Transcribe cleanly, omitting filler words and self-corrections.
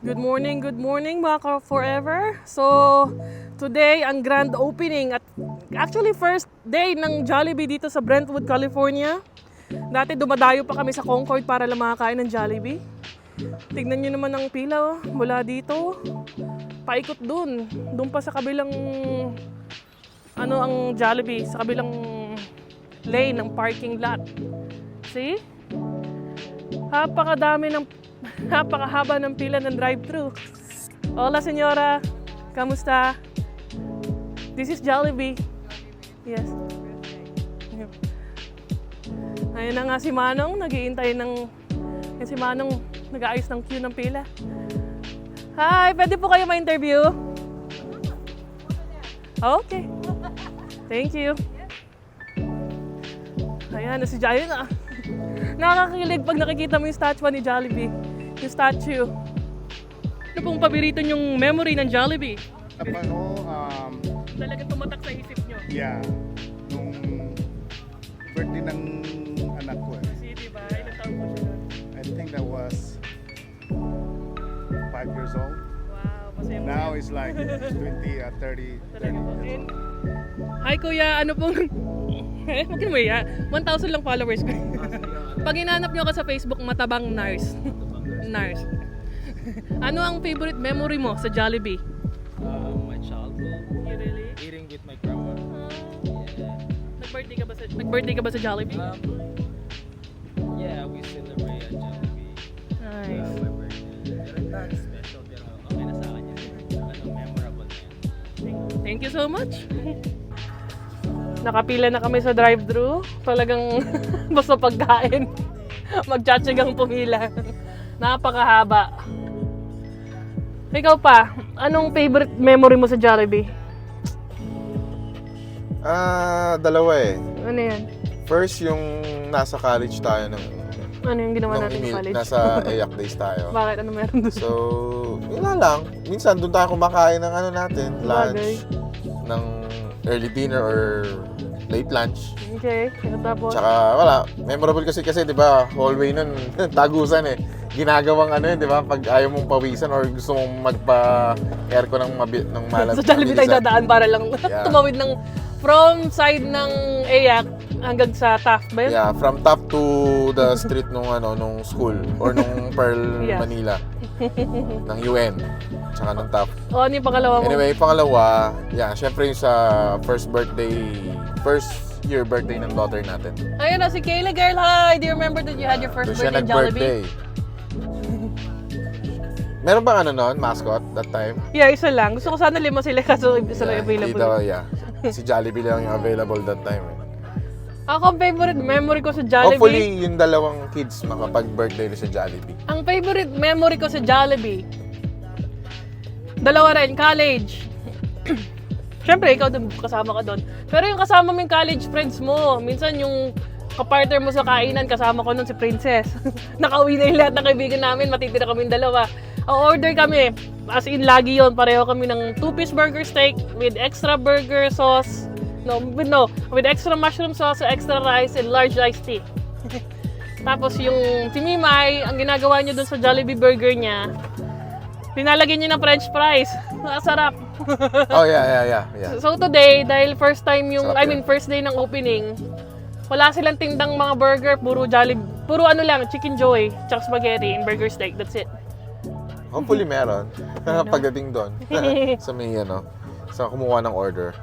Good morning mga ka-forever. So, today ang grand opening at actually first day ng Jollibee dito sa Brentwood, California. Dati dumadayo pa kami sa Concord para lang makakain ng Jollibee. Tignan nyo naman ang pila mula dito. Paikot dun. Dun pa sa kabilang ang Jollibee, sa kabilang lane ng parking lot. See? Napakahaba ng pila ng drive-thru. Hola, senyora. Kamusta? This is Jollibee. Yes. Ayun na nga si Manong, nag-iintay ng... Yan si Manong, nag-aayos ng queue ng pila. Hi, pwede po kayo ma-interview? Okay. Thank you. Ayan, na si Jollibee na. Nakakakilig pag nakikita mo yung statue ni Jollibee. Yung statue. Ano pong paborito niyong memory ng Jollibee? Talagang tumatak sa isip niyo. Yeah. Nung birthday ng anak ko Si diba? Ilang taon po siya nun? I think that was 5 years old. Wow, masaya mo. Now it's like 20, 30. Talaga po. And, hi kuya, ano pong... Huwag mo ya. 1,000 lang followers ko. Pag hinanap niyo ako sa Facebook, Matabang Nars. Nars. Ano ang favorite memory mo sa Jollibee? My childhood, You really? eating with my grandma. Yeah. Nag-birthday ka ba sa Jollibee? Yeah, we celebrate at Jollibee. Nice. My birthday. Pero not special, pero okay na sa akin yun. Memorable na yan. Thank you so much. Nakapila na kami sa drive-thru. Talagang basta pagkain. Magtsatsagang pumila. Napakahaba. Ikaw pa, anong favorite memory mo sa Jollibee? Dalawa eh. Ano yan? First, yung nasa college tayo Ano yung ginawa natin sa college? nasa EAC days tayo. Bakit? Ano meron doon? So, yun na lang. Minsan, doon tayo kumakain ng natin, lunch, ng early dinner or late lunch. Okay, tapos? Tsaka, wala. Memorable kasi, di ba, hallway nun, tagusan eh. Ginagawang di ba, pag ayaw mong pawisan or gusto mong magpa-aircon ng malas. Sa Jollibee tayo dadaan para lang tumawid ng from side ng EAC hanggang sa Taft ba yun? Yeah, from top to the street nung school or nung Pearl, Yeah. Manila. Ng UN. Tsaka ng top. O, ano yung pangalawa mo? Anyway, pangalawa, syempre yung sa first year birthday ng daughter natin. Ayun na, si Kayla girl, hi! Do you remember that you had your first Doon siya birthday in Jollibee? nag-birthday. Meron bang mascot that time? Yeah, isa lang. Gusto ko sana 5 sila kaso isa lang Hindi available. daw, Si Jollibee lang yung available that time. Ako, ang favorite memory ko sa Jollibee. Hopefully, yung dalawang kids makapag-birthday na sa Jollibee. Ang favorite memory ko sa Jollibee, dalawa rin, college. Siyempre, ikaw doon, kasama ka doon. Pero yung kasama mo yung college friends mo, minsan yung kapartner mo sa kainan, kasama ko noon si Princess. Nakauwi na yung lahat ng kaibigan namin, matitira kami dalawa. Order kami, as in lagi yon, pareho kami ng 2-piece burger steak with extra burger sauce. With extra mushroom sauce, extra rice, and large iced tea. Tapos yung si Mimay, ang ginagawa niya doon sa Jollibee burger niya, pinalagyan niya ng french fries. Masarap. Oh, yeah. So today, dahil first time Sarap first day ng opening, wala silang tindang mga burger, puro Chicken Joy, tsaka spaghetti and burger steak. That's it. Hopefully meron. Pagdating doon. Sa may, sa kumuha ng order.